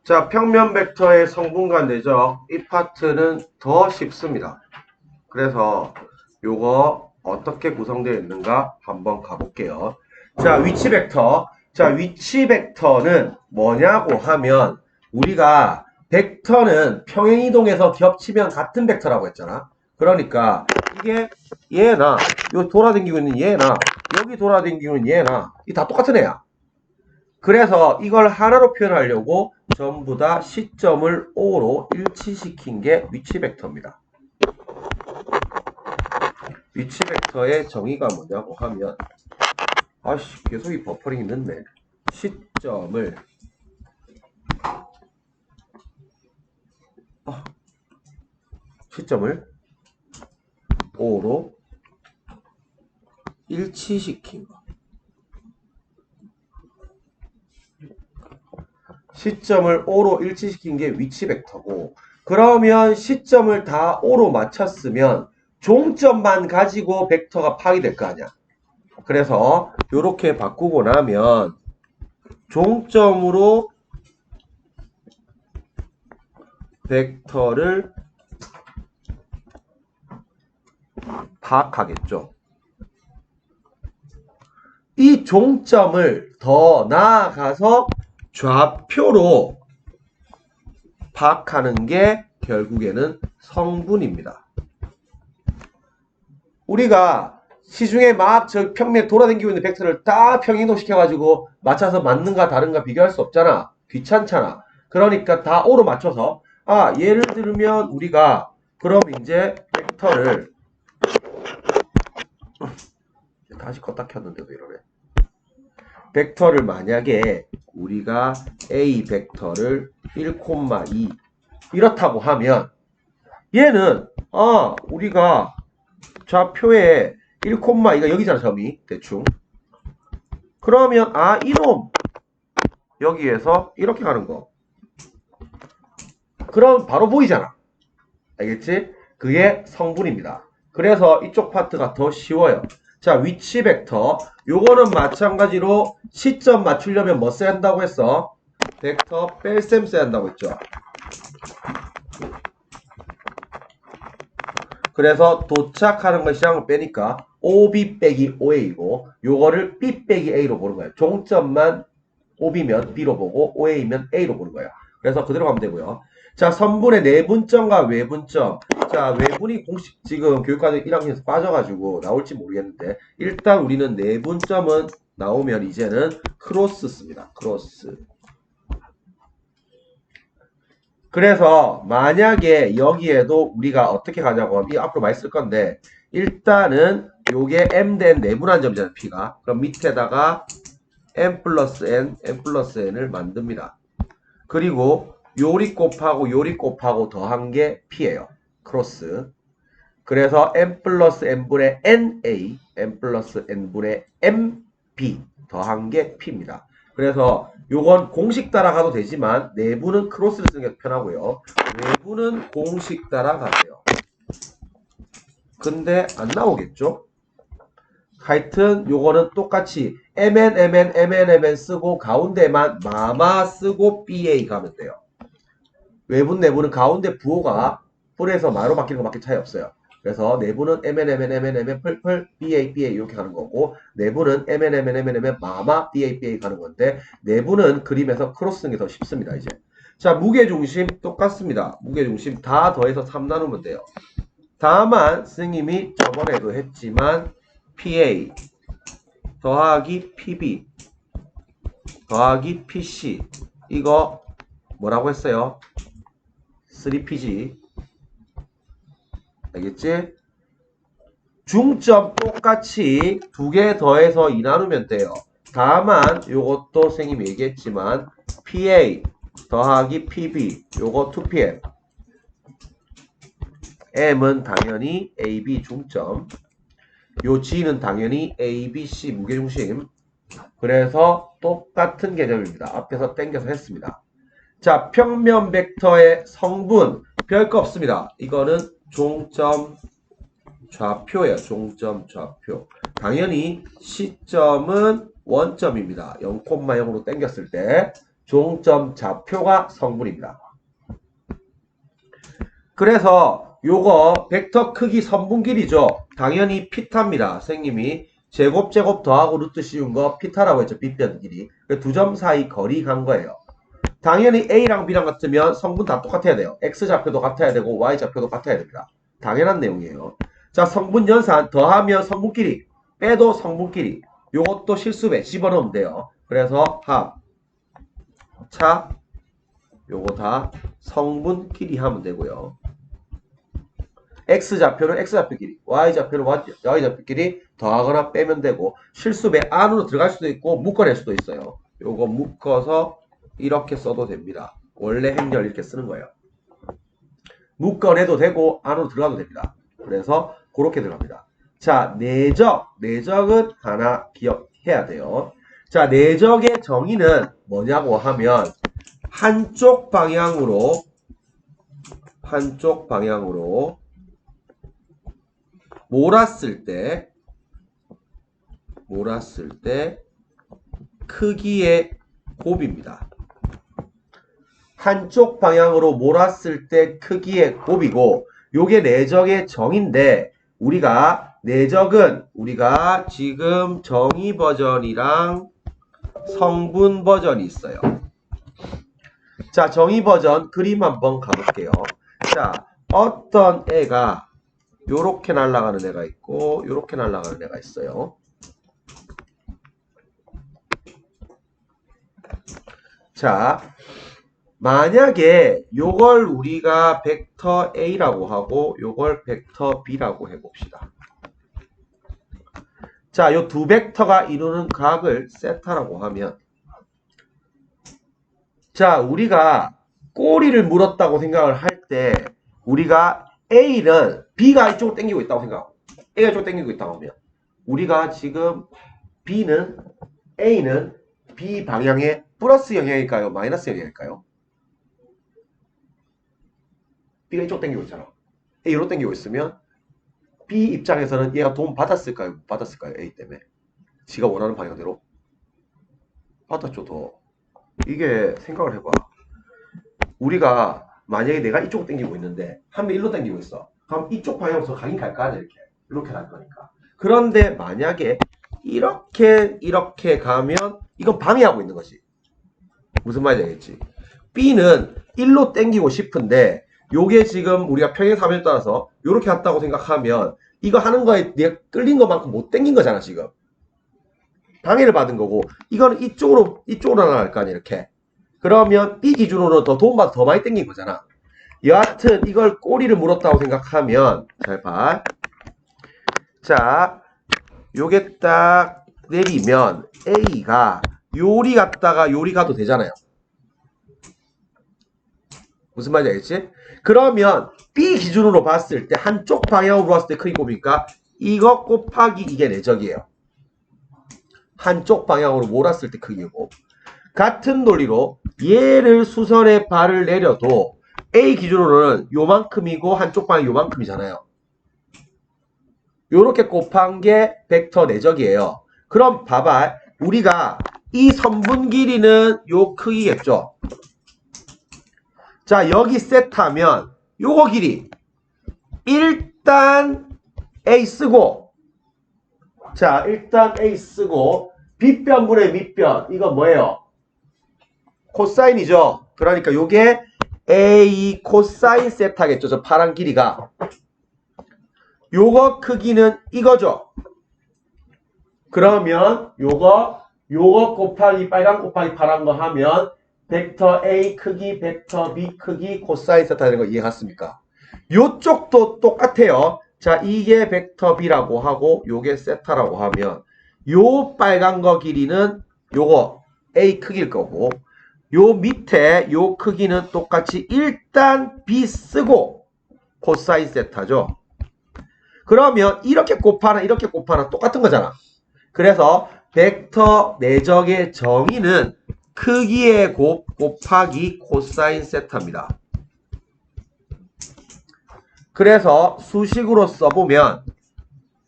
자, 평면 벡터의 성분과 내적 이 파트는 더 쉽습니다. 그래서 요거 어떻게 구성되어 있는가 한번 가볼게요. 자, 위치 벡터. 자, 위치 벡터는 뭐냐고 하면 우리가 벡터는 평행이동에서 겹치면 같은 벡터라고 했잖아. 그러니까 이게 얘나 요 돌아다니고 있는 얘나 여기 돌아다니고 있는 얘나 이 다 똑같은 애야. 그래서 이걸 하나로 표현하려고 전부 다 시점을 O로 일치시킨 게 위치 벡터입니다. 위치 벡터의 정의가 뭐냐고 하면 아씨 계속 이 버퍼링이 늦네. 시점을 시점을 O로 일치시킨 거. 시점을 O로 일치시킨 게 위치 벡터고, 그러면 시점을 다 O로 맞췄으면 종점만 가지고 벡터가 파악될 거 아니야. 그래서 이렇게 바꾸고 나면 종점으로 벡터를 파악하겠죠. 이 종점을 더 나아가서 좌표로 파악하는 게 결국에는 성분입니다. 우리가 시중에 막 저 평면에 돌아다니고 있는 벡터를 다 평행이동 시켜가지고 맞춰서 맞는가 다른가 비교할 수 없잖아. 귀찮잖아. 그러니까 다 O로 맞춰서 예를 들면 우리가 그럼 이제 벡터를 다시 껐다 켰는데도 이러네. 벡터를 만약에 우리가 A 벡터를 1,2 이렇다고 하면 얘는 우리가 좌표에 1,2가 여기잖아. 점이 대충. 그러면 이놈 여기에서 이렇게 가는 거. 그럼 바로 보이잖아. 알겠지? 그게 성분입니다. 그래서 이쪽 파트가 더 쉬워요. 자, 위치 벡터. 요거는 마찬가지로 시점 맞추려면 뭐 써야 한다고 했어? 벡터 뺄셈 써야 한다고 했죠. 그래서 도착하는 걸 시작을 빼니까 OB 빼기 OA이고 요거를 B 빼기 A로 보는 거예요. 종점만 OB면 B로 보고 OA면 A로 보는 거예요. 그래서 그대로 가면 되고요. 자, 선분의 내분점과 외분점. 자, 외분이 공식 지금 교육과정 1학년에서 빠져가지고 나올지 모르겠는데 일단 우리는 내분점은 나오면 이제는 크로스 씁니다. 크로스. 그래서 만약에 여기에도 우리가 어떻게 가냐고 하면 이 앞으로 많이 쓸 건데 일단은 요게 M 된 네분한 점이잖아요. P가. 그럼 밑에다가 M 플러스 N, M 플러스 N을 만듭니다. 그리고 요리 곱하고 더한 게 P예요. 크로스. 그래서 M 플러스 N분의 NA, M 플러스 N분의 MB 더한 게 P입니다. 그래서 요건 공식 따라가도 되지만 내부는 크로스를 쓰는 게 편하고요. 외부는 공식 따라가세요. 근데 안 나오겠죠? 하여튼 요거는 똑같이 MN 쓰고 가운데만 마마 쓰고 BA 가면 돼요. 외분 내부는 가운데 부호가 뿔에서 마로 바뀌는 것밖에 차이 없어요. 그래서 내부는 MN 펄펄 BA 이렇게 가는 거고 내부는 MN 마마 BA 가는 건데 내부는 그림에서 크로스 쓰는 게 더 쉽습니다. 이제 자, 무게중심 똑같습니다. 무게중심 다 더해서 3 나누면 돼요. 다만 선생님이 저번에도 했지만 PA 더하기 PB 더하기 PC 이거 뭐라고 했어요? 3PG 알겠지? 중점 똑같이 두 개 더해서 2 나누면 돼요. 다만 요것도 선생님이 얘기했지만 PA 더하기 PB 요거 2PM M은 당연히 AB 중점 요 G는 당연히 ABC 무게중심 그래서 똑같은 개념입니다. 앞에서 땡겨서 했습니다. 자, 평면 벡터의 성분 별거 없습니다. 이거는 종점 좌표예요. 종점 좌표. 당연히 시점은 원점입니다. 0,0으로 땡겼을 때 종점 좌표가 성분입니다. 그래서 요거 벡터 크기 선분 길이죠. 당연히 피타입니다. 선생님이 제곱 더하고 루트 씌운 거 피타라고 했죠. 빗변 길이. 두 점 사이 거리 간 거예요. 당연히 A랑 B랑 같으면 성분 다 똑같아야 돼요. X 좌표도 같아야 되고 Y 좌표도 같아야 됩니다. 당연한 내용이에요. 자, 성분 연산 더하면 성분끼리, 빼도 성분끼리. 요것도 실수배 집어넣으면 돼요. 그래서 합, 차, 요거 다 성분끼리 하면 되고요. X 좌표는 X 좌표끼리, Y 좌표는 Y 좌표끼리 더하거나 빼면 되고, 실수배 안으로 들어갈 수도 있고 묶어낼 수도 있어요. 요거 묶어서 이렇게 써도 됩니다. 원래 행렬 이렇게 쓰는 거예요. 묶어내도 되고 안으로 들어가도 됩니다. 그래서 그렇게 들어갑니다. 자, 내적은 하나 기억해야 돼요. 자, 내적의 정의는 뭐냐고 하면 한쪽 방향으로 몰았을 때 크기의 곱입니다. 한쪽 방향으로 몰았을 때 크기의 곱이고, 요게 내적의 정의인데, 내적은 우리가 지금 정의 버전이랑 성분 버전이 있어요. 자, 정의 버전 그림 한번 가볼게요. 자, 어떤 애가 요렇게 날아가는 애가 있고 요렇게 날아가는 애가 있어요. 자, 만약에 요걸 우리가 벡터 A라고 하고 요걸 벡터 B라고 해봅시다. 자, 요 두 벡터가 이루는 각을 세타라고 하면, 자, 우리가 꼬리를 물었다고 생각을 할 때 우리가 A는 B가 이쪽으로 당기고 있다고 생각하고 A가 이쪽으로 당기고 있다고 하면, 우리가 지금 A는 B 방향의 플러스 영향일까요? 마이너스 영향일까요? B가 이쪽 당기고 있잖아. A로 당기고 있으면 B 입장에서는 얘가 도움 받았을까요? 못 받았을까요? A 때문에. 지가 원하는 방향대로. 받았죠, 더. 이게 생각을 해봐. 우리가 만약에 내가 이쪽으로 당기고 있는데 한 명 일로 당기고 있어. 그럼 이쪽 방향으로 가긴 갈까? 이렇게 갈 거니까. 그런데 만약에 이렇게 가면 이건 방해하고 있는 거지. 무슨 말인지 알겠지? B는 일로 당기고 싶은데 요게 지금 우리가 평행사변에 따라서 요렇게 갔다고 생각하면 이거 하는 거에 내가 끌린 것만큼 못 당긴 거잖아, 지금. 방해를 받은 거고, 이거는 이쪽으로 나갈 거 아니야, 이렇게. 그러면 B 기준으로는 더 도움받아 더 많이 당긴 거잖아. 여하튼 이걸 꼬리를 물었다고 생각하면, 잘 봐. 자, 요게 딱 내리면 A가 요리 갔다가 요리 가도 되잖아요. 무슨 말인지 알겠지? 그러면 B 기준으로 봤을 때 한쪽 방향으로 봤을 때 크기 곱이니까 이거 곱하기 이게 내적이에요. 한쪽 방향으로 몰았을 때 크기고, 같은 논리로 얘를 수선에 발을 내려도 A 기준으로는 요만큼이고 한쪽 방향 요만큼이잖아요. 요렇게 곱한 게 벡터 내적이에요. 그럼 봐봐, 우리가 이 선분 길이는 요 크기겠죠. 자, 여기 세트하면 요거 길이 일단 A 쓰고, 자, 일단 A 쓰고 빗변분의 밑변, 이거 뭐예요? 코사인이죠. 그러니까 요게 A 코사인 세타겠죠. 저 파란 길이가. 요거 크기는 이거죠. 그러면 요거 곱하기 빨간 곱하기 파란 거 하면 벡터 A 크기, 벡터 B 크기, 코사인 세타 되는 거 이해갔습니까? 요쪽도 똑같아요. 자, 이게 벡터 B라고 하고 요게 세타라고 하면 요 빨간 거 길이는 요거 A 크기일 거고, 요 밑에 요 크기는 똑같이 일단 B 쓰고 코사인 세타죠. 그러면 이렇게 곱하나 똑같은 거잖아. 그래서 벡터 내적의 정의는 크기의 곱 곱하기 코사인 세타입니다. 그래서 수식으로 써보면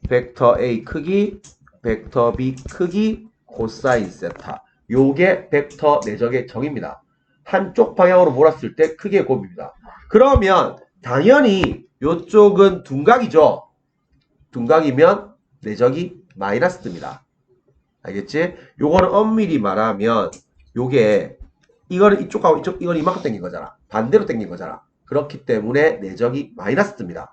벡터 A 크기, 벡터 B 크기, 코사인 세타. 요게 벡터 내적의 정의입니다. 한쪽 방향으로 몰았을 때 크기의 곱입니다. 그러면 당연히 요쪽은 둔각이죠. 둔각이면 내적이 마이너스 뜹니다. 알겠지? 요거는 엄밀히 말하면 요게 이거는 이쪽하고 이건 이만큼 당긴 거잖아. 반대로 당긴 거잖아. 그렇기 때문에 내적이 마이너스 뜹니다.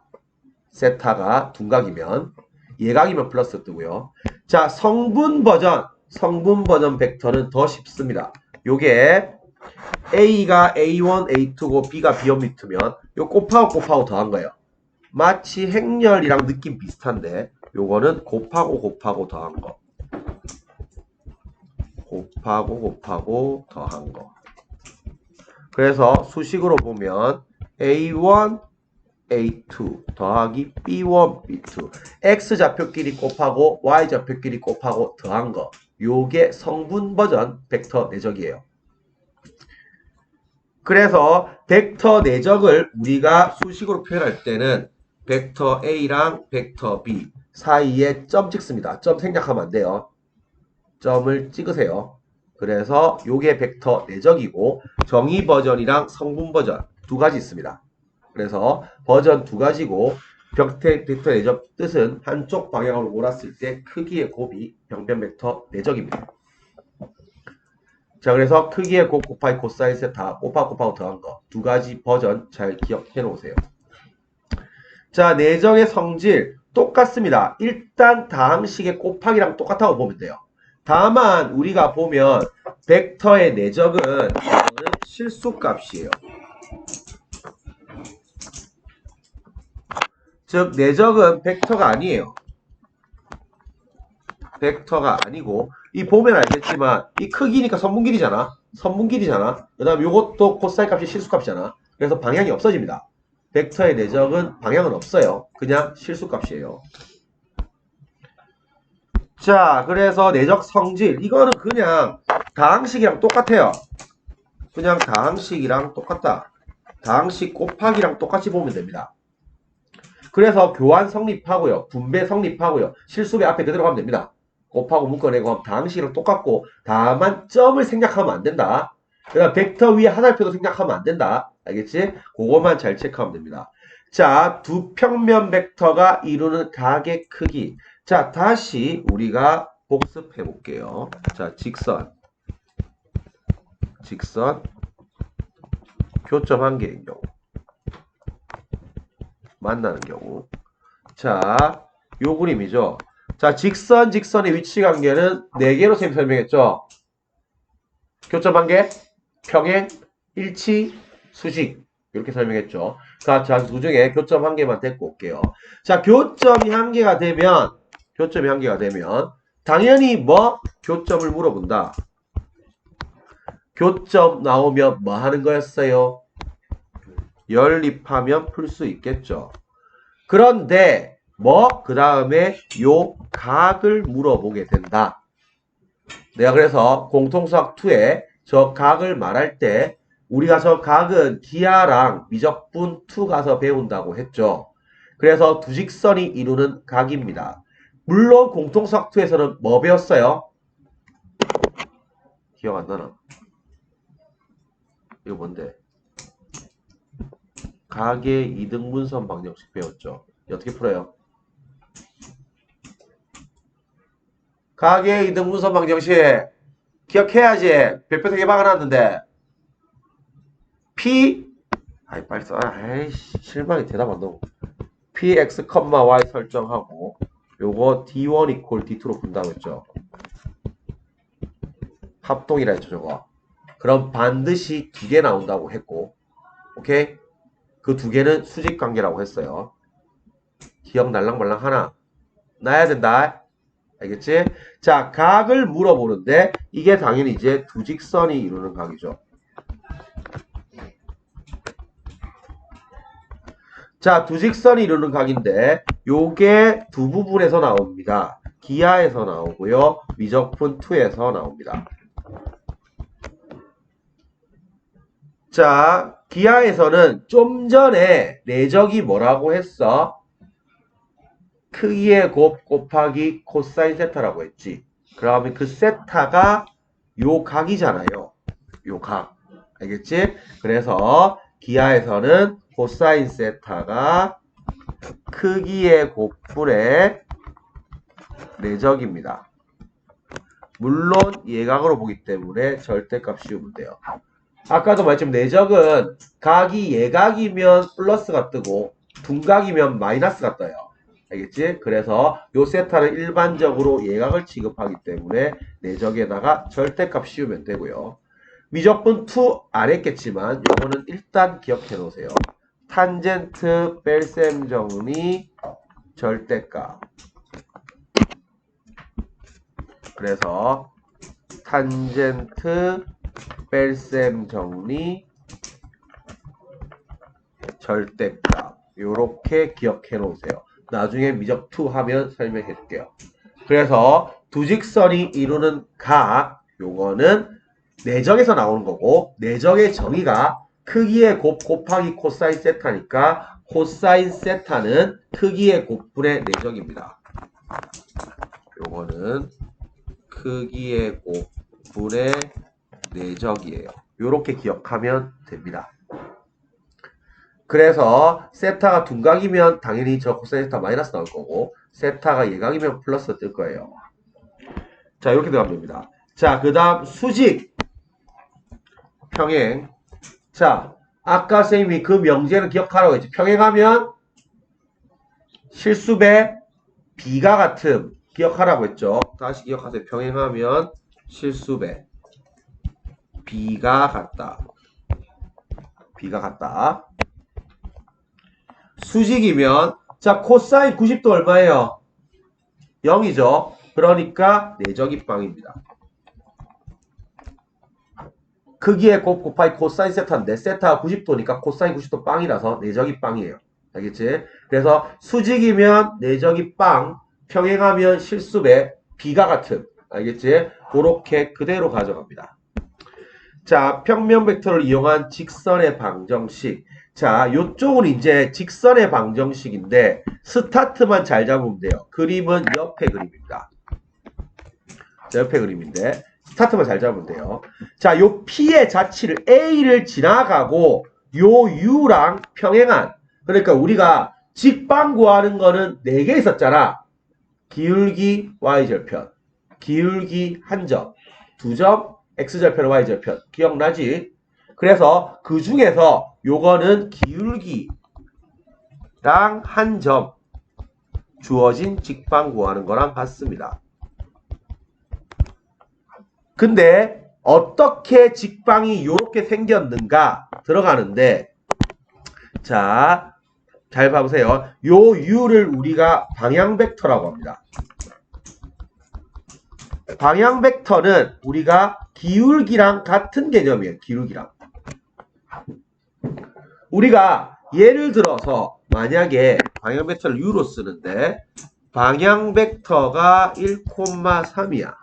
세타가 둔각이면, 예각이면 플러스 뜨고요. 자, 성분 버전 벡터는 더 쉽습니다. 요게 A가 A1, A2고 B가 B1, B2면 요 곱하고 더한 거예요. 마치 행렬이랑 느낌 비슷한데 요거는 곱하고 더한 거. 곱하고 더한 거. 그래서 수식으로 보면 A1, A2 더하기 B1, B2 X좌표끼리 곱하고 Y좌표끼리 곱하고 더한 거. 요게 성분 버전 벡터 내적이에요. 그래서 벡터 내적을 우리가 수식으로 표현할 때는 벡터 A랑 벡터 B 사이에 점 찍습니다. 점 생략하면 안 돼요. 점을 찍으세요. 그래서 요게 벡터 내적이고 정의 버전이랑 성분 버전 두 가지 있습니다. 그래서 버전 두 가지고 벡터 내적 뜻은 한쪽 방향으로 몰았을 때 크기의 곱이 병변 벡터 내적입니다. 자, 그래서 크기의 곱 곱하기 코사인 세타 곱하고 더한 거 두 가지 버전 잘 기억해 놓으세요. 자, 내적의 성질 똑같습니다. 일단 다항식의 곱하기랑 똑같다고 보면 돼요. 다만 우리가 보면 벡터의 내적은 실수값이에요. 즉 내적은 벡터가 아니에요. 벡터가 아니고 이 보면 알겠지만 이 크기니까 선분길이잖아. 그 다음 요것도 코사인 값이 실수값이잖아. 그래서 방향이 없어집니다. 벡터의 내적은 방향은 없어요. 그냥 실수값이에요. 자, 그래서 내적 성질 이거는 그냥 다항식이랑 똑같아요. 그냥 다항식이랑 똑같다. 다항식 곱하기랑 똑같이 보면 됩니다. 그래서 교환 성립하고요. 분배 성립하고요. 실수배 앞에 그대로 가면 됩니다. 곱하고 묶어내고 하면 다항식이랑 똑같고 다만 점을 생략하면 안 된다. 그다음 벡터 위에 하나표도 생략하면 안 된다. 알겠지? 그거만 잘 체크하면 됩니다. 자, 두 평면 벡터가 이루는 각의 크기. 자, 다시 우리가 복습해 볼게요. 자, 직선 교점 한 개인 경우 만나는 경우. 자, 요 그림이죠. 자, 직선의 위치 관계는 4개로 설명했죠. 교점 한 개, 평행, 일치, 수직. 이렇게 설명했죠. 자, 그 중에 교점 한 개만 데리고 올게요. 자, 교점이 한 개가 되면 당연히 뭐? 교점을 물어본다. 교점 나오면 뭐 하는 거였어요? 연립하면 풀 수 있겠죠. 그런데 뭐? 그 다음에 요 각을 물어보게 된다. 내가 그래서 공통수학 2에 저 각을 말할 때 우리가 저 각은 기하랑 미적분 2 가서 배운다고 했죠. 그래서 두 직선이 이루는 각입니다. 물론 공통수학 2에서는 뭐 배웠어요? 기억 안 나나? 이거 뭔데? 각의 이등분선 방정식 배웠죠. 어떻게 풀어요? 각의 이등분선 방정식 기억해야지. 별표 3개 박아놨는데 P 아이 빨리 써. 아이씨 실망이 대답 안 나오고 Px, Y 설정하고 요거 D1 equal D2로 분다고 했죠. 합동이라 했죠 저거. 그럼 반드시 2개 나온다고 했고 오케이? 그 2개는 수직관계라고 했어요. 기억 날랑말랑 하나 나야 된다. 알겠지? 자, 각을 물어보는데 이게 당연히 이제 두 직선이 이루는 각이죠. 자, 두 직선이 이루는 각인데 요게 두 부분에서 나옵니다. 기하에서 나오고요. 미적분 2에서 나옵니다. 자, 기하에서는 좀 전에 내적이 뭐라고 했어? 크기의 곱 곱하기 코사인 세타라고 했지. 그러면 그 세타가 요 각이잖아요. 요 각. 알겠지? 그래서 기하에서는 코사인 세타가 크기의 곱분의 내적입니다. 물론 예각으로 보기 때문에 절대값 씌우면 돼요. 아까도 말했지만 내적은 각이 예각이면 플러스가 뜨고 둔각이면 마이너스가 떠요. 알겠지? 그래서 요 세타는 일반적으로 예각을 취급하기 때문에 내적에다가 절대값 씌우면 되고요. 미적분 2 안 했겠지만 요거는 일단 기억해 놓으세요. 탄젠트 뺄셈 정리 절대값. 그래서 탄젠트 뺄셈 정리 절대값 요렇게 기억해 놓으세요. 나중에 미적2 하면 설명해 줄게요. 그래서 두 직선이 이루는 각 요거는 내적에서 나오는 거고 내적의 정의가 크기의 곱 곱하기 코사인 세타니까 코사인 세타는 크기의 곱분의 내적입니다. 요거는 크기의 곱분의 내적이에요. 요렇게 기억하면 됩니다. 그래서 세타가 둔각이면 당연히 저 코사인 세타 마이너스 나올 거고 세타가 예각이면 플러스 뜰 거예요. 자, 이렇게 들어가면 됩니다. 자, 그 다음 수직 평행. 자, 아까 선생님이 그 명제는 기억하라고 했지. 평행하면 실수배 B가 같음 기억하라고 했죠. 다시 기억하세요. 평행하면 실수배 B가 같다. B가 같다. 수직이면 자 코사인 90도 얼마예요? 0이죠. 그러니까 내적이 빵입니다. 크기의 곱 곱하기 코사인 세타인데 세타가 90도니까 코사인 90도 빵이라서 내적이 빵이에요. 알겠지? 그래서 수직이면 내적이 빵, 평행하면 실수배, B가 같은. 알겠지? 그렇게 그대로 가져갑니다. 자, 평면 벡터를 이용한 직선의 방정식. 자, 요쪽은 이제 직선의 방정식인데 스타트만 잘 잡으면 돼요. 그림은 옆에 그림입니다. 자, 옆에 그림인데 스타트만 잘 잡으면 돼요. 자, 요 P의 자치를 A를 지나가고 요 U랑 평행한 그러니까 우리가 직방 구하는 거는 4개 있었잖아. 기울기 Y절편, 기울기 한 점, 2점 X절편, Y절편. 기억나지? 그래서 그 중에서 요거는 기울기랑 한 점 주어진 직방 구하는 거랑 같습니다. 근데 어떻게 직방이 요렇게 생겼는가 들어가는데 자, 잘 봐보세요. 요 U를 우리가 방향 벡터라고 합니다. 방향 벡터는 우리가 기울기랑 같은 개념이에요. 기울기랑. 우리가 예를 들어서 만약에 방향 벡터를 U로 쓰는데 방향 벡터가 1,3이야.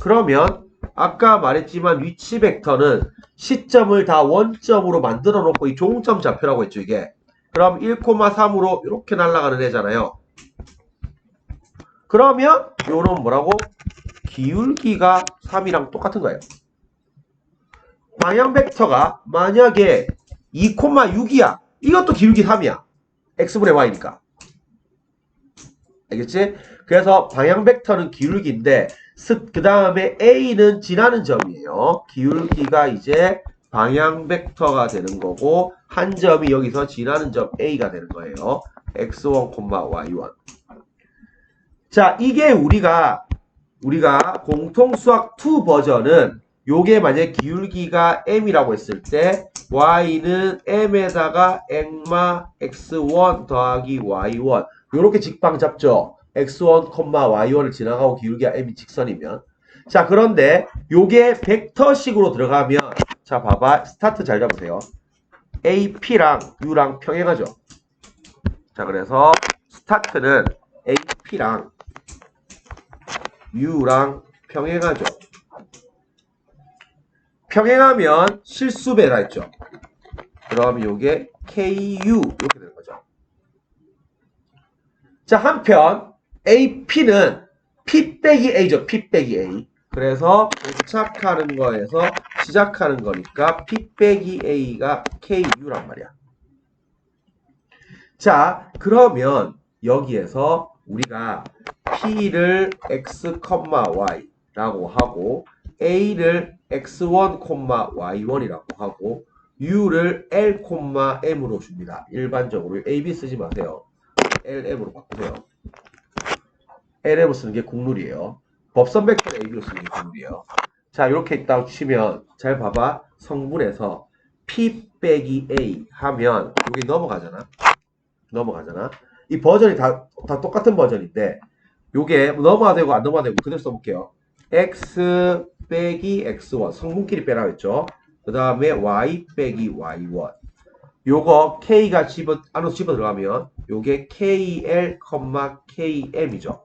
그러면 아까 말했지만 위치 벡터는 시점을 다 원점으로 만들어 놓고 이 종점 좌표라고 했죠, 이게. 그럼 1,3으로 이렇게 날아가는 애잖아요. 그러면 요런 뭐라고? 기울기가 3이랑 똑같은 거예요. 방향 벡터가 만약에 2,6이야. 이것도 기울기 3이야. x분의 y니까. 알겠지? 그래서 방향 벡터는 기울기인데 그 다음에 a는 지나는 점이에요. 기울기가 이제 방향 벡터가 되는 거고 한 점이 여기서 지나는 점 a가 되는 거예요. x1, y1. 자, 이게 우리가 공통 수학 2 버전은 요게 만약에 기울기가 m이라고 했을 때 y는 m에다가 액마 x1 더하기 y1 요렇게 직방 잡죠. x1, y1을 지나가고 기울기가 m이 직선이면. 자, 그런데 요게 벡터식으로 들어가면 자, 봐봐. 스타트 잘 잡으세요. ap랑 u랑 평행하죠. 자, 그래서 스타트는 ap랑 u랑 평행하죠. 평행하면 실수배라 했죠. 그럼 요게 KU 이렇게 되는 거죠. 자, 한편 AP는 P 빼기 A죠. P 빼기 A. 그래서 도착하는 거에서 시작하는 거니까 P 빼기 A가 KU란 말이야. 자, 그러면 여기에서 우리가 P를 X, Y라고 하고 A를 X1, Y1이라고 하고 U를 L, M으로 줍니다. 일반적으로 A, B 쓰지 마세요. LM으로 바꾸세요. LM으로 쓰는 게 국룰이에요. 법선 벡터를 AB로 쓰는 게 국룰이에요. 자, 이렇게 있다고 치면 잘 봐봐. 성분에서 P 빼기 A 하면 여기 넘어가잖아. 이 버전이 다 똑같은 버전인데 요게 넘어가 되고 안 넘어가 되고 그대로 써볼게요. X 빼기 X1 성분끼리 빼라고 했죠. 그 다음에 Y 빼기 Y1 요거 K가 안으로 집어 들어가면 요게 KL, KM이죠.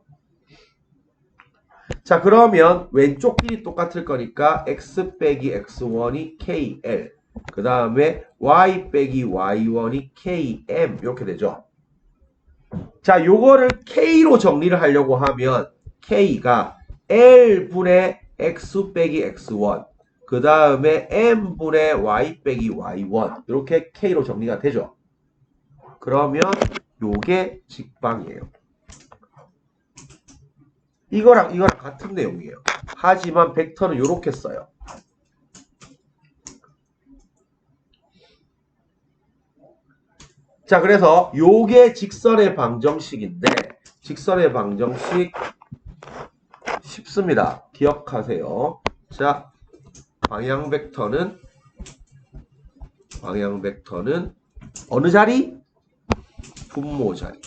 자, 그러면 왼쪽 길이 똑같을 거니까 X 빼기 X1이 KL 그 다음에 Y 빼기 Y1이 KM 이렇게 되죠. 자, 요거를 K로 정리를 하려고 하면 K가 L분의 X 빼기 X1 그 다음에 M분의 Y 빼기 Y1 이렇게 K로 정리가 되죠. 그러면 요게 직방이에요. 이거랑 같은 내용이에요. 하지만 벡터는 요렇게 써요. 자, 그래서 요게 직선의 방정식인데 직선의 방정식 쉽습니다. 기억하세요. 자, 방향 벡터는 어느 자리? 분모 자리.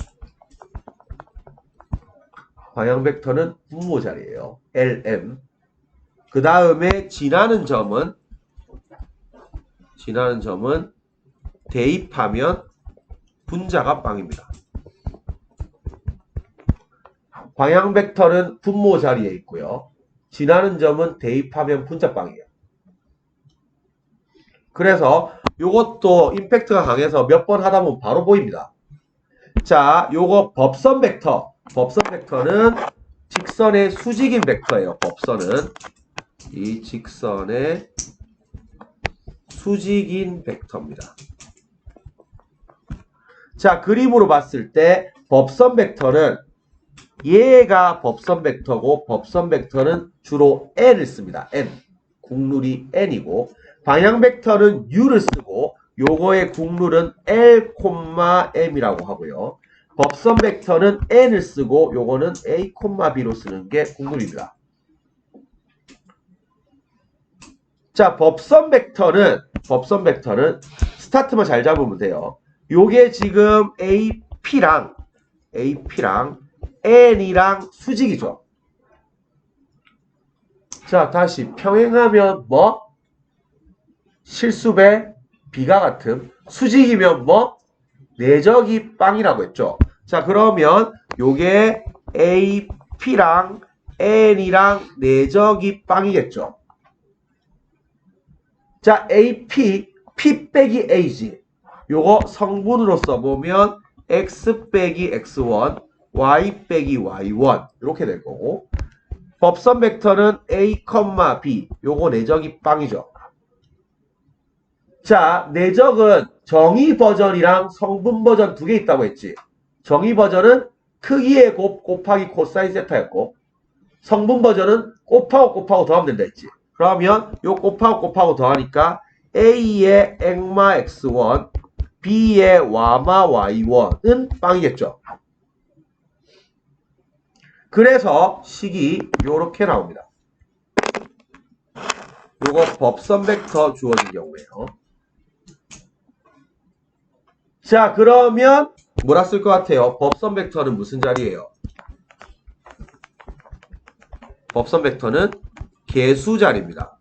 방향 벡터는 분모 자리예요. LM. 그 다음에 지나는 점은 대입하면 분자가 빵입니다. 방향 벡터는 분모 자리에 있고요. 지나는 점은 대입하면 분자빵이에요. 그래서 요것도 임팩트가 강해서 몇 번 하다 보면 바로 보입니다. 자, 요거 법선 벡터는 직선의 수직인 벡터예요. 법선은 이 직선의 수직인 벡터입니다. 자, 그림으로 봤을 때 법선 벡터는 얘가 법선 벡터고 법선 벡터는 주로 n을 씁니다. n. 국룰이 n이고 방향 벡터는 u를 쓰고 요거의 국룰은 l, m이라고 하고요. 법선 벡터는 n을 쓰고 요거는 a, b로 쓰는 게 국룰입니다. 자, 법선 벡터는 스타트만 잘 잡으면 돼요. 요게 지금 AP랑 N이랑 수직이죠. 자, 다시 평행하면 뭐? 실수배 B가 같음. 수직이면 뭐? 내적이 빵이라고 했죠. 자, 그러면 요게 AP랑 N이랑 내적이 빵이겠죠. 자, AP, P 빼기 A지. 요거 성분으로 써보면 X 빼기 X1, Y 빼기 Y1 이렇게 될 거고 법선 벡터는 A, B 요거 내적이 빵이죠. 자, 내적은 정의 버전이랑 성분 버전 두 개 있다고 했지. 정의 버전은 크기의 곱 곱하기 코사인 세타였고 성분 버전은 곱하고 더하면 된다 했지. 그러면 요 곱하고 더하니까 A의 액마 X1 B의 와마 Y1은 빵이겠죠. 그래서 식이 요렇게 나옵니다. 요거 법선 벡터 주어진 경우에요. 자, 그러면 뭐라 쓸 것 같아요? 법선 벡터는 무슨 자리예요? 법선 벡터는 개수 자리입니다.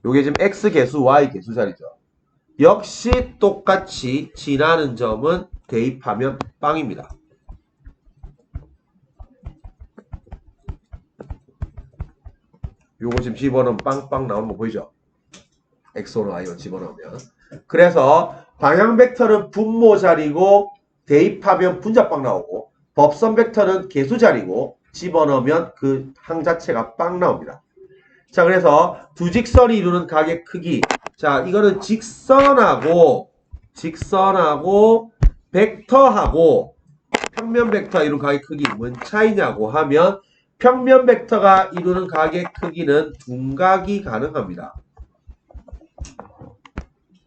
요게 지금 X 개수, Y 개수 자리죠. 역시 똑같이 지나는 점은 대입하면 빵입니다. 요거 지금 집어넣으면 빵빵 나오는 거 보이죠? X1, Y1 집어넣으면. 그래서 방향 벡터는 분모 자리고 대입하면 분자빵 나오고 법선 벡터는 개수 자리고 집어넣으면 그 항 자체가 빵 나옵니다. 자, 그래서 두 직선이 이루는 각의 크기. 자, 이거는 직선하고 벡터하고 평면 벡터가 이루는 각의 크기 뭔 차이냐고 하면 평면 벡터가 이루는 각의 크기는 둔각이 가능합니다.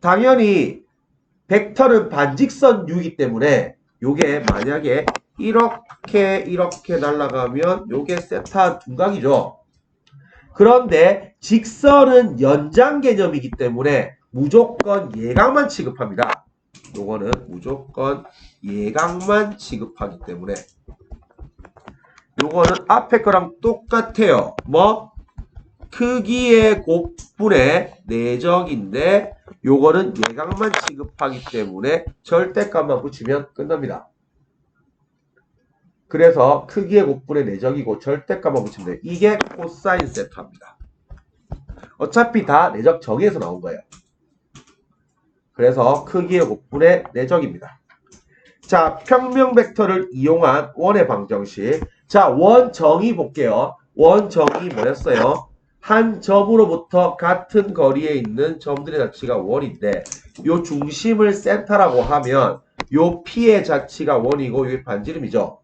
당연히 벡터는 반직선 유이기 때문에 요게 만약에 이렇게 날아가면 요게 세타 둔각이죠. 그런데 직선은 연장 개념이기 때문에 무조건 예각만 취급합니다. 요거는 무조건 예각만 취급하기 때문에 요거는 앞에 거랑 똑같아요. 뭐? 크기의 곱분의 내적인데 요거는 예각만 취급하기 때문에 절대값만 붙이면 끝납니다. 그래서 크기의 곱분의 내적이고 절대값만 붙이면 돼요. 이게 코사인 세타입니다. 어차피 다 내적 정의에서 나온 거예요. 그래서 크기의 곱분의 내적입니다. 자, 평면 벡터를 이용한 원의 방정식. 자, 원 정의 볼게요. 원 정의 뭐였어요? 한 점으로부터 같은 거리에 있는 점들의 자치가 원인데 요 중심을 센터라고 하면 요 P의 자치가 원이고 이게 반지름이죠.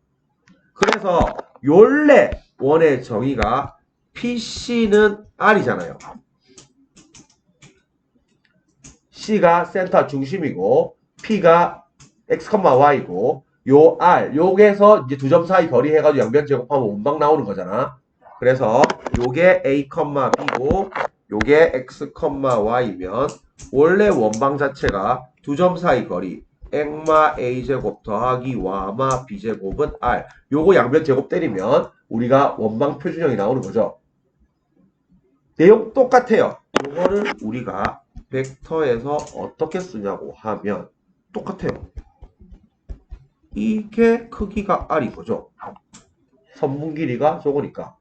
그래서 요래 원의 정의가 PC는 R이잖아요. C가 센터 중심이고 P가 X, Y고 요 R, 요게서 이제 두 점 사이 거리 해가지고 양변 제곱하면 원방 나오는 거잖아. 그래서 요게 A, B고 요게 X, Y면 원래 원방 자체가 두 점 사이 거리 액마 A제곱 더하기 와마 B제곱은 R. 요거 양변 제곱 때리면 우리가 원방 표준형이 나오는 거죠. 내용 똑같아요. 요거를 우리가 벡터에서 어떻게 쓰냐고 하면 똑같아요. 이게 크기가 R인 거죠. 선분 길이가 저거니까.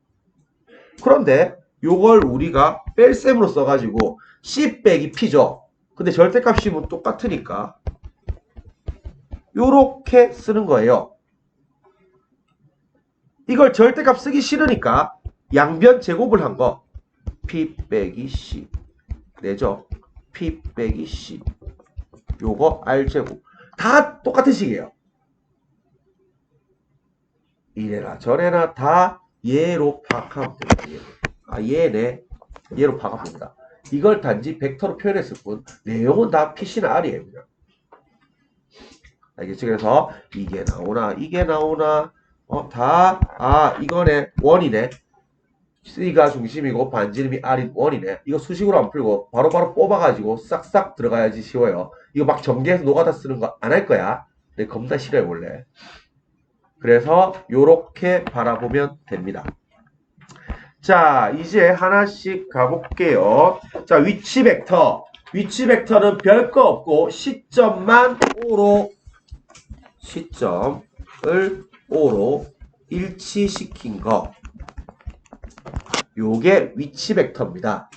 그런데 요걸 우리가 뺄셈으로 써가지고 C 빼기 P죠. 근데 절대값이면 똑같으니까 요렇게 쓰는 거예요. 이걸 절대값 쓰기 싫으니까 양변 제곱을 한 거 P 빼기 C 내죠. P 빼기 C 요거 R제곱 다 똑같은 식이에요. 이래나 저래나 다 얘로 파악하면 됩니다. 얘네 얘로 파악하면 됩니다. 이걸 단지 벡터로 표현했을 뿐 내용은 다 PC나 R이에요. 그냥. 알겠지? 그래서 이게 나오나 이거네 원이네. C가 중심이고 반지름이 R인 원이네. 이거 수식으로 안 풀고 바로바로 뽑아가지고 싹싹 들어가야지 쉬워요. 이거 막 전개해서 노가다 쓰는 거 안 할 거야. 내가 겁나 싫어요 원래. 그래서 요렇게 바라보면 됩니다. 자, 이제 하나씩 가볼게요. 자, 위치 벡터. 위치 벡터는 별거 없고 시점을 O로 일치시킨 거. 요게 위치 벡터입니다.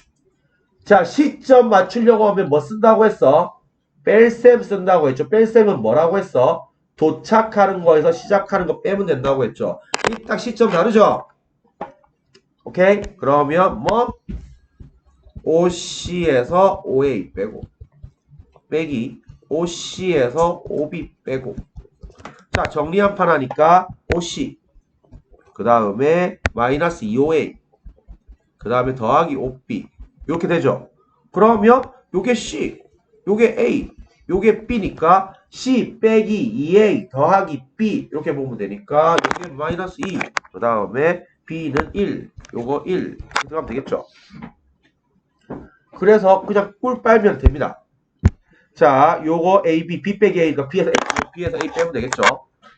자, 시점 맞추려고 하면 뭐 쓴다고 했어? 뺄셈 쓴다고 했죠. 뺄셈은 뭐라고 했어? 도착하는 거에서 시작하는 거 빼면 된다고 했죠. 이 딱 시점 다르죠? 오케이? 그러면 뭐 OC에서 OA 빼고 빼기 OC에서 OB 빼고 자, 정리 한 판 하니까 OC 그 다음에 마이너스 2OA 그 다음에 더하기 OB 이렇게 되죠. 그러면 요게 C 요게 A 요게 B니까 C 빼기 2A 더하기 B 이렇게 보면 되니까 요게 마이너스 2 그 다음에 B는 1 요거 1 이렇게 들어가면 되겠죠. 그래서 그냥 꿀 빨면 됩니다. 자, 요거 AB, B 빼기 A가 B에서 A 빼면 되겠죠.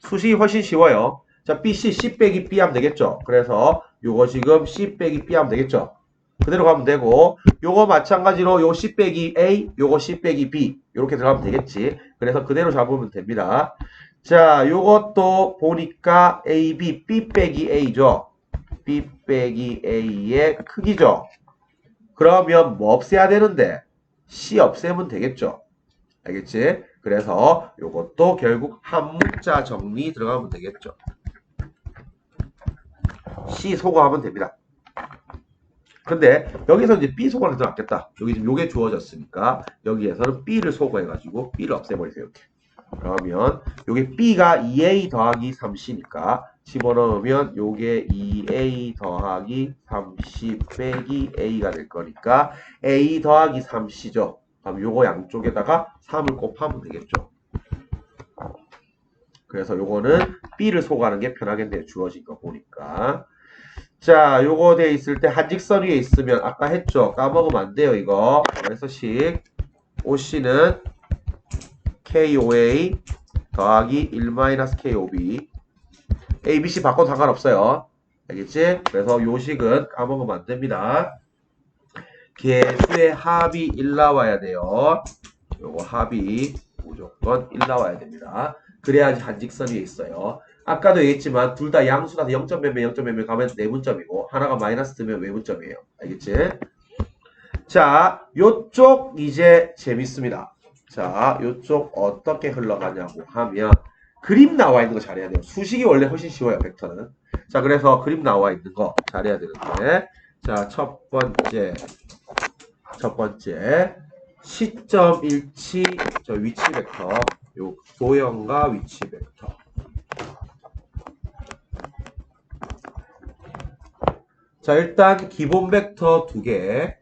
수식이 훨씬 쉬워요. 자, B, C 빼기 B 하면 되겠죠. 그래서 요거 지금 C 빼기 B 하면 되겠죠. 그대로 가면 되고 요거 마찬가지로 요 C 빼기 A, 요거 C 빼기 B 이렇게 들어가면 되겠지. 그래서 그대로 잡으면 됩니다. 자, 요것도 보니까 AB, B 빼기 A죠. B 빼기 A의 크기죠. 그러면 뭐 없애야 되는데 C 없애면 되겠죠. 알겠지? 그래서 요것도 결국 한 문자 정리 들어가면 되겠죠. C 소거하면 됩니다. 근데 여기서 이제 B 소거하는 게 더 낫겠다. 여기 지금 요게 주어졌으니까 여기에서는 B를 소거해가지고 B를 없애버리세요. 이렇게. 그러면 요게 B가 2A 더하기 3C니까 집어넣으면 요게 2A 더하기 3C 빼기 A가 될 거니까 A 더하기 3C죠. 그럼 요거 양쪽에다가 3을 곱하면 되겠죠. 그래서 요거는 B를 소거하는 게 편하겠네요. 주어진 거 보니까. 자, 요거 돼 있을 때 한직선 위에 있으면 아까 했죠. 까먹으면 안 돼요, 이거. 그래서 식 OC는 KOA 더하기 1-KOB. ABC 바꿔도 상관없어요. 알겠지? 그래서 요 식은 까먹으면 안 됩니다. 개수의 합이 1 나와야 돼요. 요거 합이 무조건 1 나와야 됩니다. 그래야지 한직선 위에 있어요. 아까도 얘기했지만 둘 다 양수라서 0점 몇 몇 0점 몇 몇 가면 내분점이고 하나가 마이너스 뜨면 외분점이에요. 알겠지? 자, 요쪽 이제 재밌습니다. 자, 요쪽 어떻게 흘러가냐고 하면 그림 나와 있는 거 잘해야 돼요. 수식이 원래 훨씬 쉬워요, 벡터는. 자, 그래서 그림 나와 있는 거 잘해야 되는데 자, 첫 번째 시점 일치 저 위치 벡터 요 도형과 위치 벡터. 자, 일단 기본 벡터 2개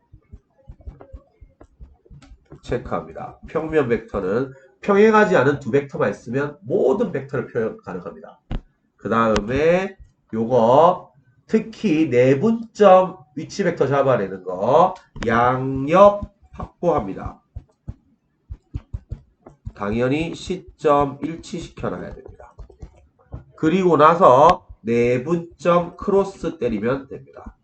체크합니다. 평면 벡터는 평행하지 않은 두 벡터만 있으면 모든 벡터를 표현 가능합니다. 그 다음에 요거 특히 내분점 위치 벡터 잡아내는 거 양옆 확보합니다. 당연히 시점 일치시켜놔야 됩니다. 그리고 나서 내분점 크로스 때리면 됩니다.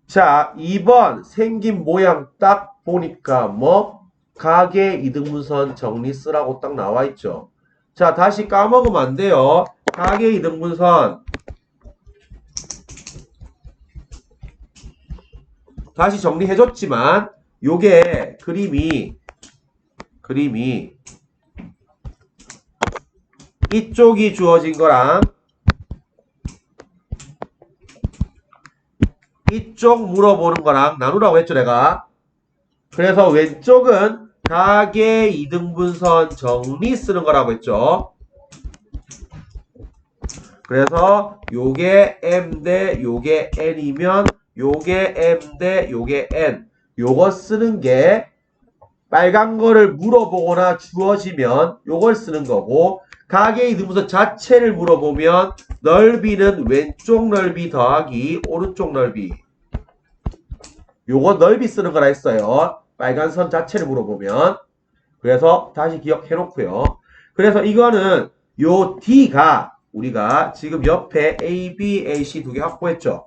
자, 2번 생긴 모양 딱 보니까 뭐 가계 이등분선 정리 쓰라고 딱 나와 있죠. 자, 다시 까먹으면 안 돼요. 가계 이등분선 다시 정리해줬지만 요게 그림이 이쪽이 주어진 거랑 이쪽 물어보는 거랑 나누라고 했죠, 내가. 그래서 왼쪽은 가계 이등분선 정리 쓰는 거라고 했죠. 그래서 요게 M 대 요게 N이면 요게 M 대 요게 N. 요거 쓰는 게 빨간 거를 물어보거나 주어지면 요걸 쓰는 거고 가계 이등분선 자체를 물어보면 넓이는 왼쪽 넓이 더하기 오른쪽 넓이. 요거 넓이 쓰는 거라 했어요. 빨간 선 자체를 물어보면. 그래서 다시 기억해 놓고요. 그래서 이거는 요 D가 우리가 지금 옆에 A, B, A, C 두 개 확보했죠.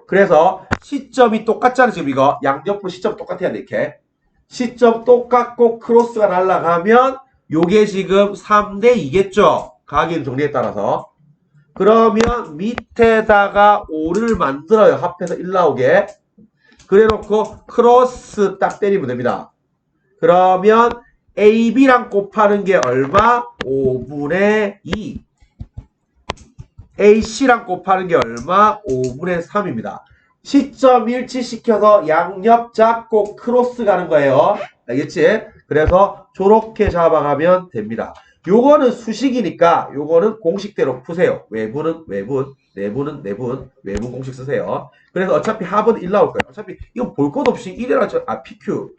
그래서 시점이 똑같잖아요. 지금 이거 양옆으로 시점 똑같아야 돼. 이렇게. 시점 똑같고 크로스가 날아가면 요게 지금 3대 2겠죠. 가계는 정리에 따라서. 그러면 밑에다가 5를 만들어요. 합해서 1 나오게. 그래 놓고 크로스 딱 때리면 됩니다. 그러면 AB랑 곱하는 게 얼마? 5분의 2. AC랑 곱하는 게 얼마? 5분의 3입니다. 시점 일치시켜서 양옆 잡고 크로스 가는 거예요. 알겠지? 그래서 저렇게 잡아가면 됩니다. 요거는 수식이니까 요거는 공식대로 푸세요. 외부는 외분, 내부는 내분, 외분 공식 쓰세요. 그래서 어차피 합은 1 나올 거예요. 어차피 이건 볼 것 없이 1이라 PQ.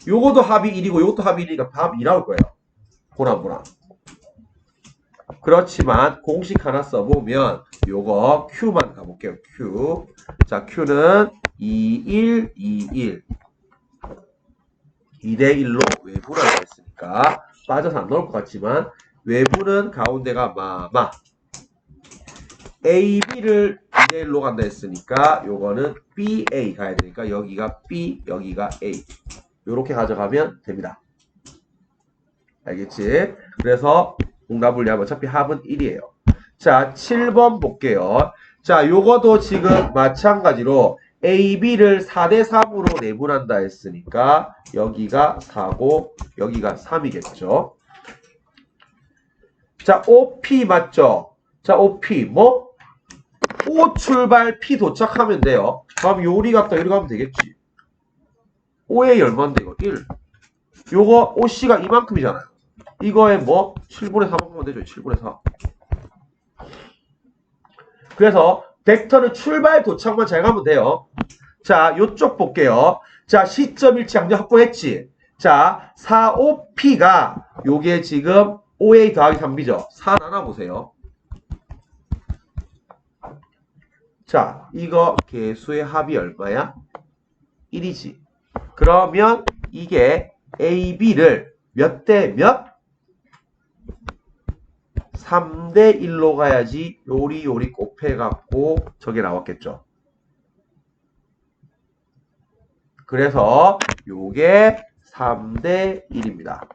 요것도 합이 1이고 요것도 합이 1이니까 합 2 나올 거예요. 보나. 그렇지만 공식 하나 써보면 요거 Q만 가볼게요. Q. 자, Q는 21, 21. 2대1로 외부라고 했으니까 빠져서 안 나올 것 같지만 외부는 가운데가 마마. AB를 2대1로 간다 했으니까 요거는 BA 가야 되니까 여기가 B, 여기가 A. 요렇게 가져가면 됩니다. 알겠지? 그래서 공답분리하면 어차피 합은 1이에요. 자, 7번 볼게요. 자, 요거도 지금 마찬가지로 AB를 4대3으로 내분한다 했으니까 여기가 4고 여기가 3이겠죠. 자, OP 맞죠? 자, OP 뭐? O 출발 P 도착하면 돼요. 그럼 요리 갔다 요리 가면 되겠지. OA 얼마인데 이거? 1. 요거 OC가 이만큼이잖아요. 이거에 뭐? 7분의 4만큼만 되죠. 7분의 4. 그래서 벡터는 출발 도착만 잘 가면 돼요. 자, 요쪽 볼게요. 자, 시점 일치 양적 확보했지. 자, 4OP가 요게 지금 OA 더하기 3B죠. 4 나눠보세요. 자, 이거 개수의 합이 얼마야? 1이지. 그러면 이게 AB를 몇 대 몇? 3대 1로 가야지 요리 곱해갖고 저게 나왔겠죠. 그래서 요게 3대 1입니다.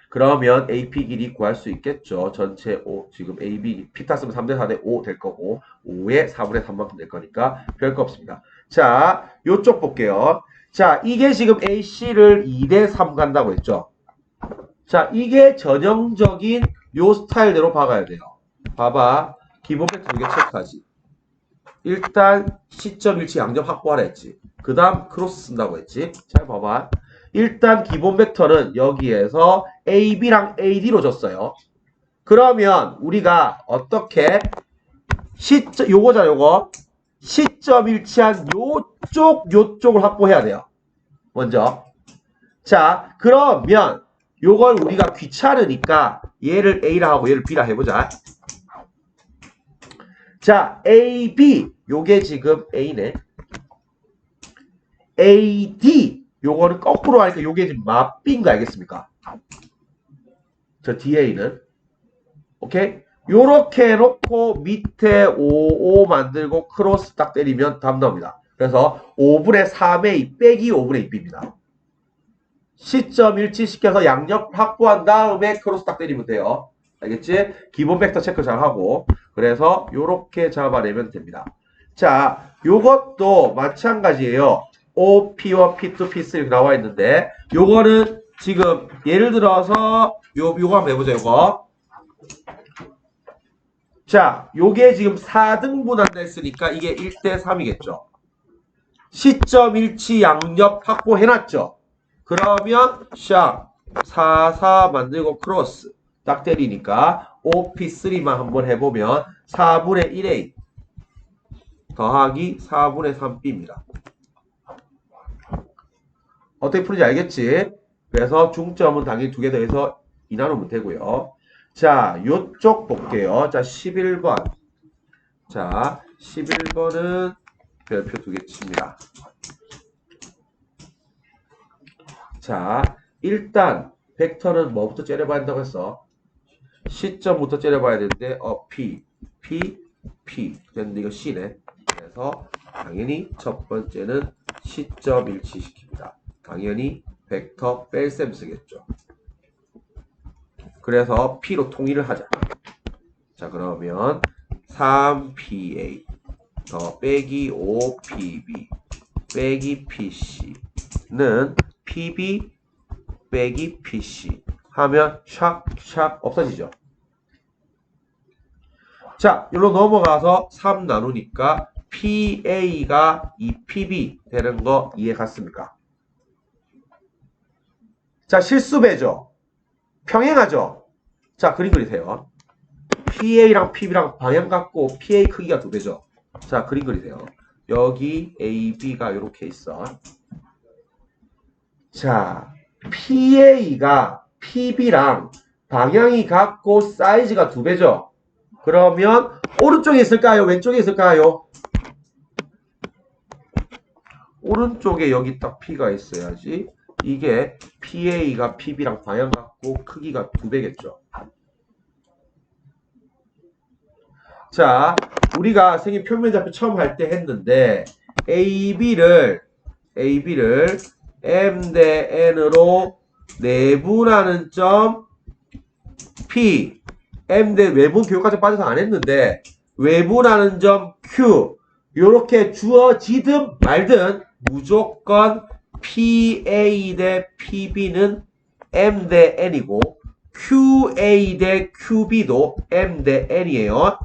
그러면 AP 길이 구할 수 있겠죠. 전체 5, 지금 AB, 피타 쓰면 3대 4대 5 될 거고, 5에 4분의 3만큼 될 거니까 별거 없습니다. 자, 요쪽 볼게요. 자, 이게 지금 AC를 2대 3 간다고 했죠. 자, 이게 전형적인 요 스타일대로 박아야 돼요. 봐봐. 기본 팩트 두 개 체크하지. 일단 시점 일치 양접 확보하라 했지. 그 다음 크로스 쓴다고 했지. 잘 봐봐. 일단 기본 벡터는 여기에서 AB랑 AD로 줬어요. 그러면 우리가 어떻게 요거잖아 요거. 시점 일치한 요쪽을 확보해야 돼요. 먼저. 자, 그러면 요걸 우리가 귀찮으니까 얘를 A라 하고 얘를 B라 해보자. 자, AB 요게 지금 A네. AD 요거는 거꾸로 하니까 요게 지금 맞빈 거 알겠습니까? 저 DA는 오케이? 요렇게 해놓고 밑에 55 만들고 크로스 딱 때리면 답 나옵니다. 그래서 5분의 3A 빼기 5분의 2B입니다. 시점 일치시켜서 양력 확보한 다음에 크로스 딱 때리면 돼요. 알겠지? 기본 벡터 체크 잘 하고. 그래서 요렇게 잡아내면 됩니다. 자, 요것도 마찬가지예요. OP와 P2, P3 이렇게 나와 있는데 요거는 지금 예를 들어서 요거 한번 해보자. 요거. 자, 요게 지금 4등분한다 했으니까 이게 1대 3이겠죠. 시점 일치 양력 확보해놨죠. 그러면 샥 4, 4 만들고 크로스 딱 때리니까 OP3만 한번 해보면 4분의 1A 더하기 4분의 3B입니다. 어떻게 풀는지 알겠지? 그래서 중점은 당연히 두 개 더해서 2 나누면 되고요. 자, 요쪽 볼게요. 자, 11번. 자, 11번은 별표 두 개 칩니다. 자, 일단 벡터는 뭐부터 째려봐야 한다고 했어? 시점부터 째려봐야 되는데 P, P, P. 근데 이거 C네. 그래서 당연히 첫 번째는 시점 일치시킵니다. 당연히 벡터 뺄셈 쓰겠죠. 그래서 P로 통일을 하자. 자, 그러면 3PA 더 빼기 5PB 빼기 PC는 PB 빼기 PC 하면 샥샥 없어지죠. 자, 여기로 넘어가서 3 나누니까 PA가 2PB 되는 거 이해 갔습니까? 자, 실수배죠. 평행하죠. 자, 그림 그리세요. PA랑 PB랑 방향 같고 PA 크기가 2배죠. 자, 그림 그리세요. 여기 AB가 이렇게 있어. 자, PA가 PB랑 방향이 같고 사이즈가 2배죠. 그러면 오른쪽에 있을까요? 왼쪽에 있을까요? 오른쪽에 여기 딱 P가 있어야지. 이게 PA가 PB랑 방향 같고 크기가 2배겠죠. 자, 우리가 생긴 평면좌표 처음 할 때 했는데 AB를 M 대 N으로 내분하는 점 P, M 대 외분 교육과정 빠져서 안 했는데 외분하는 점 Q 요렇게 주어지든 말든 무조건 PA 대 PB는 M 대 N이고 QA 대 QB도 M 대 N이에요.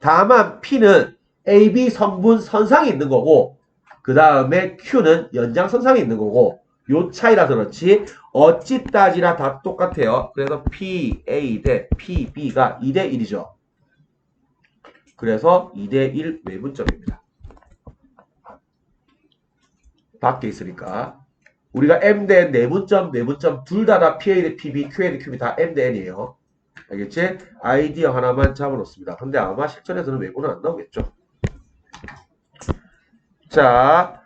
다만 P는 AB 성분 선상에 있는 거고 그 다음에 Q는 연장선상에 있는 거고 요 차이라 그렇지 어찌 따지라 다 똑같아요. 그래서 PA 대 PB가 2대 1이죠. 그래서 2대 1 외분점입니다. 밖에 있으니까 우리가 M 대 N 내분점 둘 다 PA 대 PB, QA 대 QB 다 M 대 N이에요. 알겠지? 아이디어 하나만 잡아놓습니다. 근데 아마 실전에서는 외고는 안 나오겠죠. 자,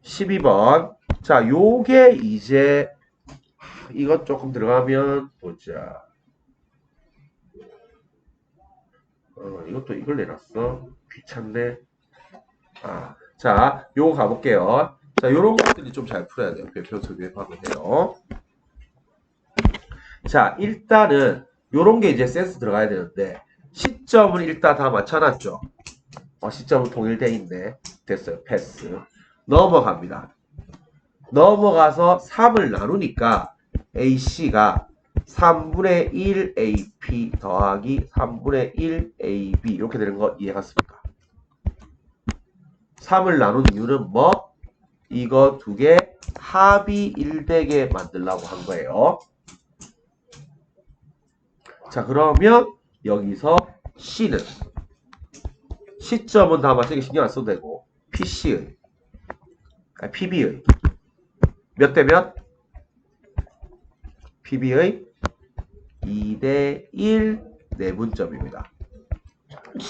12번. 자, 요게 이제 이것 조금 들어가면 보자. 이것도 이걸 내놨어. 귀찮네. 자, 요거 가볼게요. 자, 요런 것들이 좀 잘 풀어야 돼요. 별표 소비에 봐도 돼요. 자, 일단은 요런 게 이제 센스 들어가야 되는데 시점은 일단 다 맞춰놨죠. 시점은 통일돼 있네. 됐어요. 패스. 넘어갑니다. 넘어가서 3을 나누니까 AC가 3분의 1 AP 더하기 3분의 1 AB 이렇게 되는 거 이해갔습니까? 3을 나눈 이유는 뭐? 이거 두 개 합이 1되게 만들려고 한 거예요. 자, 그러면 여기서 C는 시점은 다 맞추기 신경 안 써도 되고 PC의 PB의 몇 대 몇? PB의 2대 1 내분점입니다.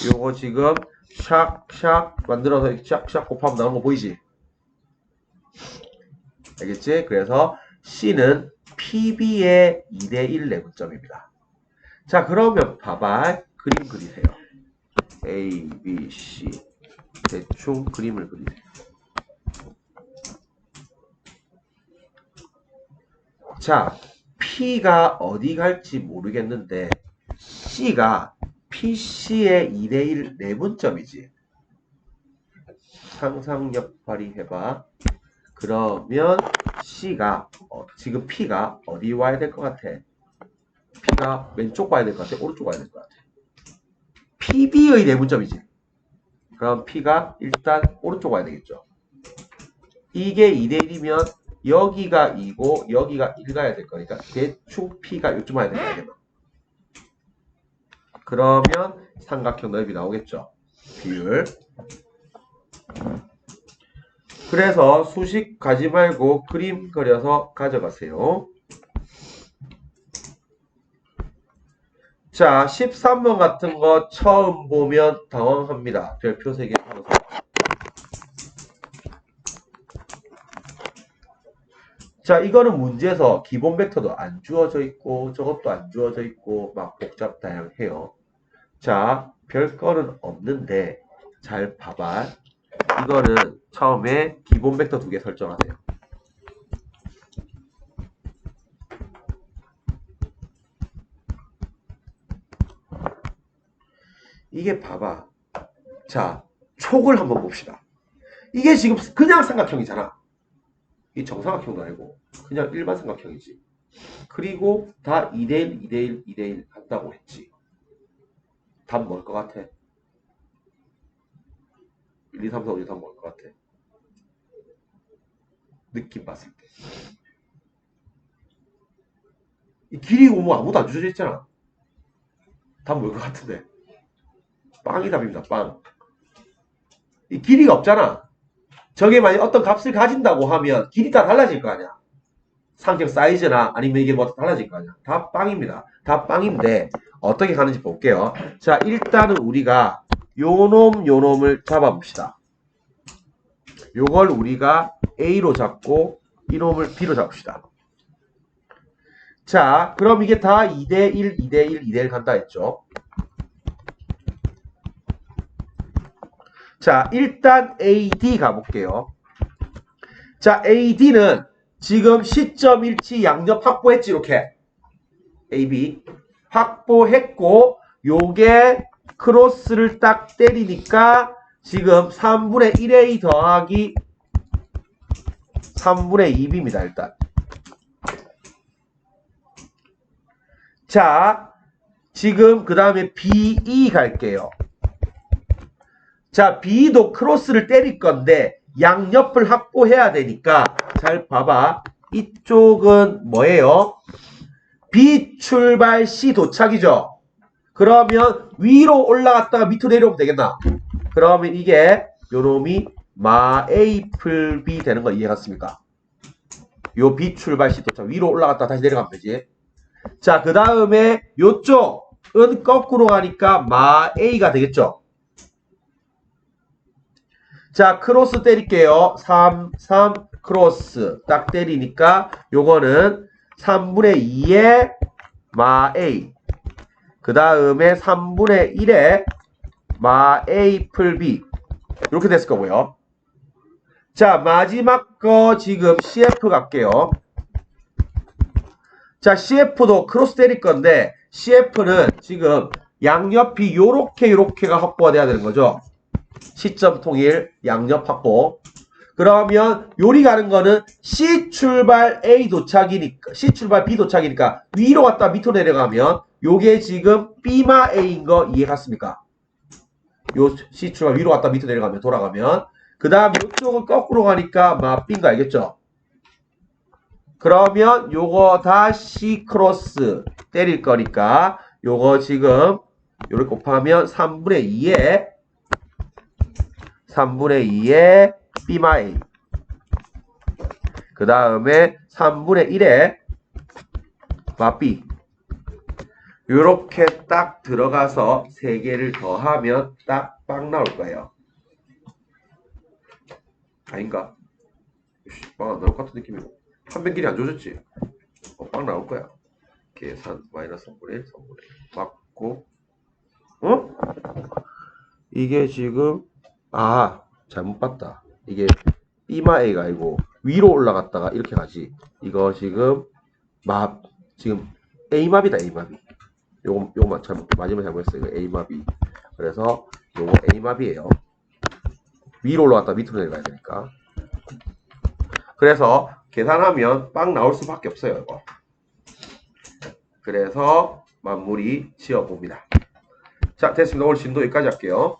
요거 지금 샥샥 만들어서 샥샥 곱하면 나오는 거 보이지? 알겠지? 그래서 C는 PB의 2대 1 내분점입니다. 자, 그러면 봐봐. 그림 그리세요. A, B, C 대충 그림을 그리세요. 자, P가 어디 갈지 모르겠는데 C가 PC의 2대 1 내분점이지. 상상력 발휘해봐. 그러면 C가 지금 P가 어디 와야 될 것 같아? P가 왼쪽 와야 될 것 같아? 오른쪽 와야 될 것 같아? PB의 내분점이지. 그럼 P가 일단 오른쪽 와야 되겠죠. 이게 2대 1이면 여기가 2고 여기가 1 가야 될 거니까 대충 P가 요쯤 와야 되겠네. 그러면 삼각형 넓이 나오겠죠. 비율. 그래서 수식 가지 말고 그림 그려서 가져가세요. 자, 13번 같은 거 처음 보면 당황합니다. 별표 3개 하면서. 자, 이거는 문제에서 기본 벡터도 안 주어져 있고 저것도 안 주어져 있고 막 복잡 다양해요. 자, 별거는 없는데 잘 봐봐. 이거는 처음에 기본 벡터 2개 설정하세요. 이게 봐봐. 자, 촉을 한번 봅시다. 이게 지금 그냥 삼각형이잖아. 이 정삼각형도 아니고 그냥 일반 삼각형이지. 그리고 다 2대1, 2대1, 2대1 한다고 했지. 답 뭘 것 같아? 1, 2, 3, 4, 5, 6, 3 뭘 것 같아? 느낌 봤을 때. 이 길이고 뭐 아무도 안 주어져 있잖아. 답 뭘 것 같은데? 빵이 답입니다. 빵. 이 길이가 없잖아. 저게 만약 어떤 값을 가진다고 하면 길이 다 달라질 거 아니야. 삼각형 사이즈나 아니면 이게 뭐 달라질 거 아니야. 다 빵입니다. 다 빵인데 어떻게 가는지 볼게요. 자, 일단은 우리가 요놈을 잡아봅시다. 요걸 우리가 A로 잡고 이놈을 B로 잡읍시다. 자, 그럼 이게 다 2대1, 2대1, 2대1 간다 했죠. 자, 일단 AD 가볼게요. 자, AD는 지금 시점 일치 양옆 확보했지, 이렇게. AB. 확보했고, 요게 크로스를 딱 때리니까 지금 3분의 1A 더하기 3분의 2B입니다, 일단. 자, 지금 그 다음에 BE 갈게요. 자, B도 크로스를 때릴 건데 양옆을 확보해야 되니까 잘 봐봐. 이쪽은 뭐예요? B 출발 C 도착이죠. 그러면 위로 올라갔다가 밑으로 내려오면 되겠나? 그러면 이게 요놈이 마 A 풀 B 되는 거 이해갔습니까? 요 B 출발 C 도착 위로 올라갔다가 다시 내려가면 되지. 자, 그 다음에 요쪽은 거꾸로 가니까 마 A가 되겠죠. 자, 크로스 때릴게요. 3, 3, 크로스 딱 때리니까 요거는 3분의 2의 마 A 그 다음에 3분의 1의 마 A 풀 B 이렇게 됐을 거고요. 자, 마지막 거 지금 CF 갈게요. 자, CF도 크로스 때릴 건데 CF는 지금 양옆이 요렇게가 확보가 돼야 되는 거죠. 시점 통일 양옆 확보. 그러면 요리 가는 거는 C 출발 A 도착이니까 C 출발 B 도착이니까 위로 갔다 밑으로 내려가면 요게 지금 B마 A인 거 이해 갔습니까? 요 C 출발 위로 갔다 밑으로 내려가면 돌아가면 그 다음 요쪽은 거꾸로 가니까 마 B인 거 알겠죠? 그러면 요거 다 C 크로스 때릴 거니까 요거 지금 요렇게 곱하면 3분의 2의 B마 A 그 다음에 3분의 1의 마 B 요렇게 딱 들어가서 3개를 더하면 딱 빵 나올 거예요. 아닌가? 빵 안 나올 것 같은 느낌이고 판별길이 안 좋아졌지? 빵 나올 거야. 계산 마이너스 3분의 1 맞고 어? 이게 지금 잘못 봤다. 이게 B마 A가 아니고 위로 올라갔다가 이렇게 가지. 이거 지금 지금 A마비다 A마비. 요거만 마지막에 잘못했어요. 이거 A마비. 그래서 요거 A마비예요. 위로 올라갔다 밑으로 내려가야 되니까. 그래서 계산하면 빵 나올 수밖에 없어요. 이거. 그래서 마무리 지어봅니다. 자, 됐습니다. 오늘 진도 여기까지 할게요.